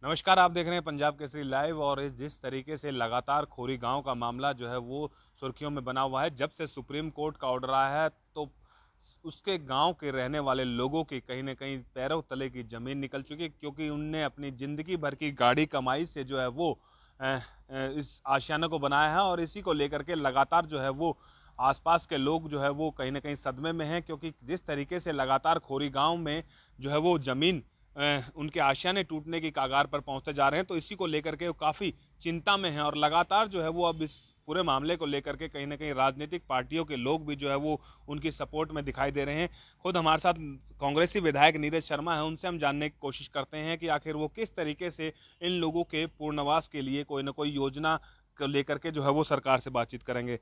नमस्कार, आप देख रहे हैं पंजाब केसरी लाइव। और जिस तरीके से लगातार खोरी गांव का मामला जो है वो सुर्खियों में बना हुआ है, जब से सुप्रीम कोर्ट का ऑर्डर आया है तो उसके गांव के रहने वाले लोगों की कहीं ना कहीं पैरों तले की जमीन निकल चुकी है, क्योंकि उनने अपनी जिंदगी भर की गाड़ी कमाई से जो है वो इस आशियाने को बनाया है। और इसी को लेकर के लगातार जो है वो आसपास के लोग जो है वो कहीं ना कहीं सदमे में हैं, क्योंकि जिस तरीके से लगातार खोरी गांव में जो है वो जमीन उनके आशियाने टूटने की कगार पर पहुंचते जा रहे हैं, तो इसी को लेकर के वो काफी चिंता में हैं। और लगातार जो है वो अब इस पूरे मामले को लेकर के कहीं ना कहीं राजनीतिक पार्टियों के लोग भी जो है वो उनकी सपोर्ट में दिखाई दे रहे हैं। खुद हमारे साथ कांग्रेसी विधायक नीरज शर्मा है, उनसे हम जानने की कोशिश करते हैं कि आखिर वो किस तरीके से इन लोगों के पुनर्वास के लिए कोई ना कोई योजना को लेकर के जो है वो सरकार से बातचीत करेंगे।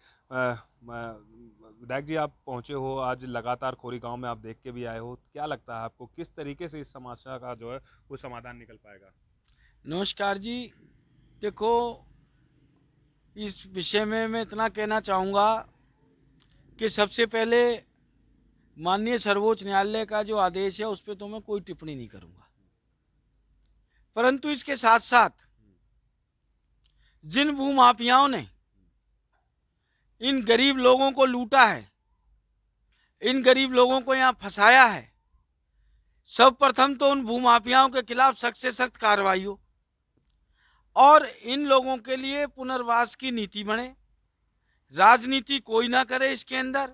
विधायक जी, आप पहुंचे हो आज लगातार खोरी गांव में, आप देख के भी आए हो, क्या लगता है आपको किस तरीके से इस समस्या का जो है वो समाधान निकल पाएगा? नमस्कार जी। देखो, इस विषय में मैं इतना कहना चाहूँगा कि सबसे पहले माननीय सर्वोच्च न्यायालय का जो आदेश है उस पर तो मैं कोई टिप्पणी नहीं करूँगा, परंतु इसके साथ साथ जिन भूमाफियाओं ने इन गरीब लोगों को लूटा है, इन गरीब लोगों को यहाँ फंसाया है, सब प्रथम तो उन भूमाफियाओं के खिलाफ सख्त से सख्त कार्रवाई हो और इन लोगों के लिए पुनर्वास की नीति बने। राजनीति कोई ना करे इसके अंदर,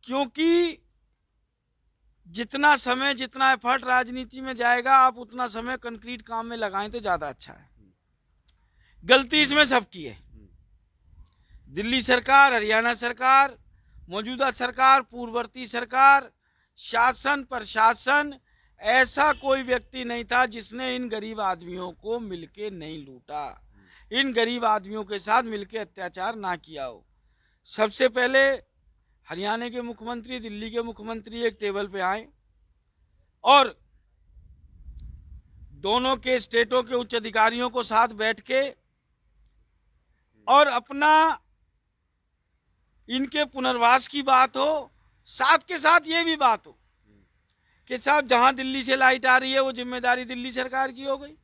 क्योंकि जितना समय जितना एफर्ट राजनीति में जाएगा आप उतना समय कंक्रीट काम में लगाएं तो ज्यादा अच्छा है। गलती इसमें सबकी है, दिल्ली सरकार, हरियाणा सरकार, मौजूदा सरकार, पूर्ववर्ती सरकार, शासन प्रशासन, ऐसा कोई व्यक्ति नहीं था जिसने इन गरीब आदमियों को मिलके नहीं लूटा, इन गरीब आदमियों के साथ मिलके अत्याचार ना किया हो। सबसे पहले हरियाणा के मुख्यमंत्री, दिल्ली के मुख्यमंत्री एक टेबल पे आए और दोनों के स्टेटों के उच्च अधिकारियों को साथ बैठ के और अपना इनके पुनर्वास की बात हो, साथ के साथ ये भी बात हो कि साहब जहां दिल्ली से लाइट आ रही है वो जिम्मेदारी दिल्ली सरकार की हो गई,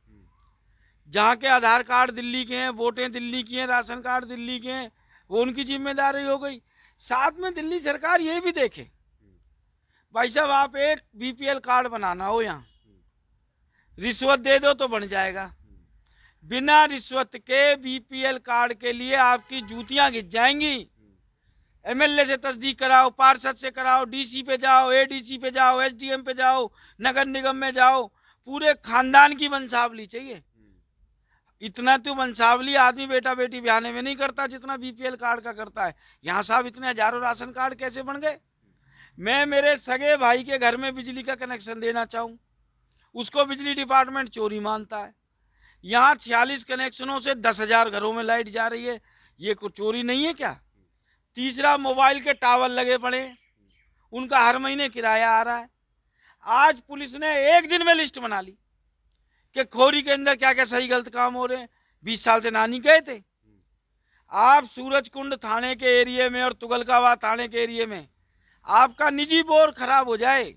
जहां के आधार कार्ड दिल्ली के हैं, वोटें दिल्ली की हैं, राशन कार्ड दिल्ली के हैं, वो उनकी जिम्मेदारी हो गई। साथ में दिल्ली सरकार ये भी देखे, भाई साहब आप एक बीपीएल कार्ड बनाना हो यहाँ, रिश्वत दे दो तो बन जाएगा। बिना रिश्वत के बीपीएल कार्ड के लिए आपकी जूतियां घिस जाएंगी। एमएलए से तस्दीक कराओ, पार्षद से कराओ, डीसी पे जाओ, एडीसी पे जाओ, एसडीएम पे जाओ, नगर निगम में जाओ, पूरे खानदान की वंशावली चाहिए। इतना तो वंशावली आदमी बेटा बेटी ब्याहने में नहीं करता जितना बीपीएल कार्ड का करता है। यहाँ साहब इतने हजारों राशन कार्ड कैसे बन गए? मैं मेरे सगे भाई के घर में बिजली का कनेक्शन देना चाहूं, उसको बिजली डिपार्टमेंट चोरी मानता है। यहाँ 46 कनेक्शनों से 10,000 घरों में लाइट जा रही है, ये कोई चोरी नहीं है क्या? तीसरा, मोबाइल के टावर लगे पड़े, उनका हर महीने किराया आ रहा है। आज पुलिस ने एक दिन में लिस्ट बना ली कि खोरी के अंदर क्या क्या सही गलत काम हो रहे हैं। 20 साल से नानी गए थे। आप सूरजकुंड थाने के एरिया में और तुगलकाबाद थाने के एरिया में आपका निजी बोर खराब हो जाए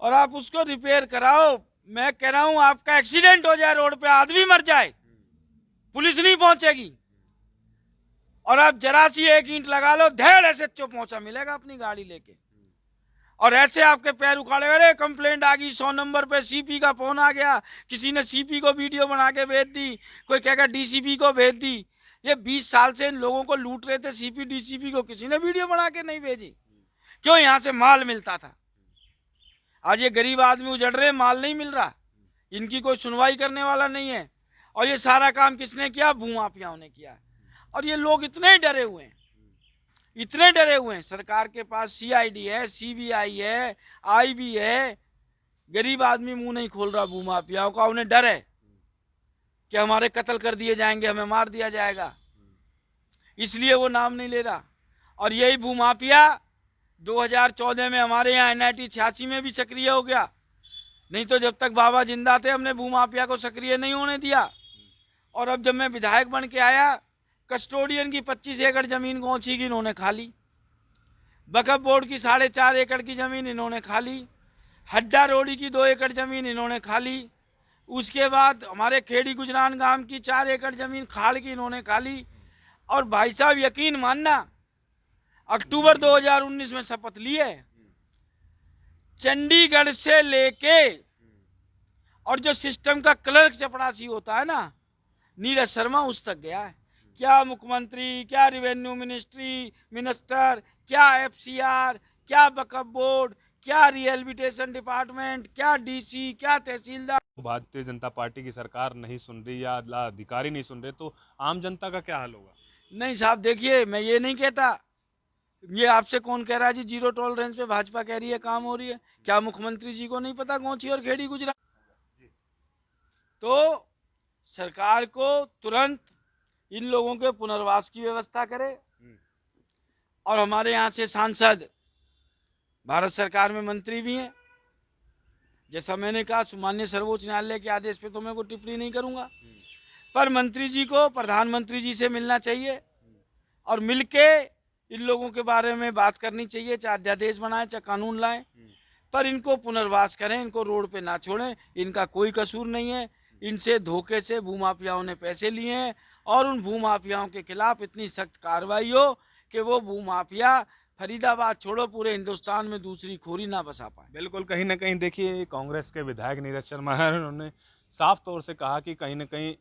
और आप उसको रिपेयर कराओ, मैं कह रहा हूं आपका एक्सीडेंट हो जाए, रोड पे आदमी मर जाए, पुलिस नहीं पहुंचेगी। और आप जरा सी एक ईंट लगा लो, धेड़ ऐसे पहुंचा मिलेगा अपनी गाड़ी लेके, और ऐसे आपके पैर उखाड़े, अरे कंप्लेंट आ गई 100 नंबर पे, सीपी का फोन आ गया, किसी ने सीपी को वीडियो बना के भेज दी, कोई कहेगा डीसीपी को भेज दी। ये 20 साल से इन लोगों को लूट रहे थे, सीपी डीसीपी को किसी ने वीडियो बना के नहीं भेजी। क्यों? यहां से माल मिलता था। आज ये गरीब आदमी उजड़ रहे, माल नहीं मिल रहा, इनकी कोई सुनवाई करने वाला नहीं है। और ये सारा काम किसने किया? भूमाफियाओं ने किया। और ये लोग इतने डरे हुए हैं, इतने डरे हुए हैं। सरकार के पास सीआईडी है, सीबीआई है, आईबी है, गरीब आदमी मुंह नहीं खोल रहा भूमाफियाओं का। उन्हें डर है कि हमारे कत्ल कर दिए जाएंगे, हमें मार दिया जाएगा, इसलिए वो नाम नहीं ले रहा। और यही भूमाफिया 2014 में हमारे यहाँ एनआईटी 86 में भी सक्रिय हो गया। नहीं तो जब तक बाबा जिंदा थे हमने भूमाफिया को सक्रिय नहीं होने दिया। और अब जब मैं विधायक बन के आया, कस्टोडियन की 25 एकड़ जमीन गौची की इन्होंने खा ली, वक्फ बोर्ड की 4.5 एकड़ की जमीन इन्होंने खा ली, हड्डा रोडी की 2 एकड़ जमीन इन्होंने खा ली। उसके बाद हमारे खेड़ी गुजरान गांव की 4 एकड़ जमीन खाड़ की इन्होंने खा ली। और भाई साहब यकीन मानना, अक्टूबर 2019 में शपथ ली है, चंडीगढ़ से लेके और जो सिस्टम का क्लर्क चपरासी होता है ना, नीरज शर्मा, उस तक गया है। क्या मुख्यमंत्री, क्या रेवेन्यू मिनिस्टर, क्या एफसीआर, क्या वक्फ बोर्ड, क्या रिहेबिलिटेशन डिपार्टमेंट, क्या डीसी, क्या तहसीलदार। भारतीय जनता पार्टी की सरकार नहीं सुन रही या अधिकारी नहीं सुन रहे, तो आम जनता का क्या हाल होगा? नहीं साहब, देखिए, मैं ये नहीं कहता, ये आपसे कौन कह रहा है जी जीरो टॉलरेंस पे भाजपा कह रही है काम हो रही है? क्या मुख्यमंत्री जी को नहीं पता गोंची और खेड़ी गुजरात? तो सरकार को तुरंत इन लोगों के पुनर्वास की व्यवस्था करे। और हमारे यहाँ से सांसद भारत सरकार में मंत्री भी हैं। जैसा मैंने कहा, माननीय सर्वोच्च न्यायालय के आदेश पे तो मैं कोई टिप्पणी नहीं करूंगा, पर मंत्री जी को प्रधानमंत्री जी से मिलना चाहिए और मिलके इन लोगों के बारे में बात करनी चाहिए। चाहे अध्यादेश बनाए, चाहे कानून लाएं, पर इनको पुनर्वास करें, इनको रोड पे ना छोड़ें। इनका कोई कसूर नहीं है। इनसे धोखे से भूमाफियाओं ने पैसे लिए हैं और उन भूमाफियाओं के खिलाफ इतनी सख्त कार्रवाई हो कि वो भूमाफिया फरीदाबाद छोड़ो पूरे हिंदुस्तान में दूसरी खोरी ना बसा पाए। बिल्कुल, कहीं ना कहीं देखिए, कांग्रेस के विधायक नीरज शर्मा है, उन्होंने साफ तौर से कहा कि कहीं ना कहीं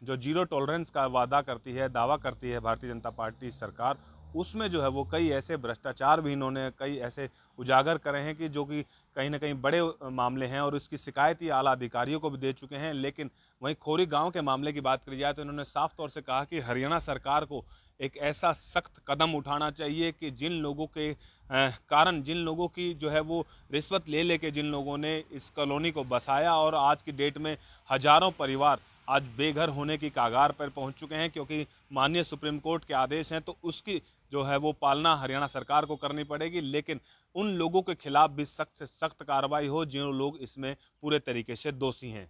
जो जीरो टॉलरेंस का वादा करती है, दावा करती है भारतीय जनता पार्टी सरकार, उसमें जो है वो कई ऐसे भ्रष्टाचार भी इन्होंने कई ऐसे उजागर करे हैं कि जो कि कहीं ना कहीं बड़े मामले हैं और इसकी शिकायत ही आला अधिकारियों को भी दे चुके हैं। लेकिन वहीं खोरी गांव के मामले की बात करी जाए तो इन्होंने साफ तौर से कहा कि हरियाणा सरकार को एक ऐसा सख्त कदम उठाना चाहिए कि जिन लोगों के कारण, जिन लोगों की जो है वो रिश्वत ले लेके जिन लोगों ने इस कॉलोनी को बसाया और आज की डेट में हजारों परिवार आज बेघर होने की कगार पर पहुंच चुके हैं, क्योंकि माननीय सुप्रीम कोर्ट के आदेश हैं, तो उसकी जो है वो पालना हरियाणा सरकार को करनी पड़ेगी। लेकिन उन लोगों के खिलाफ भी सख्त से सख्त कार्रवाई हो जो लोग इसमें पूरे तरीके से दोषी हैं।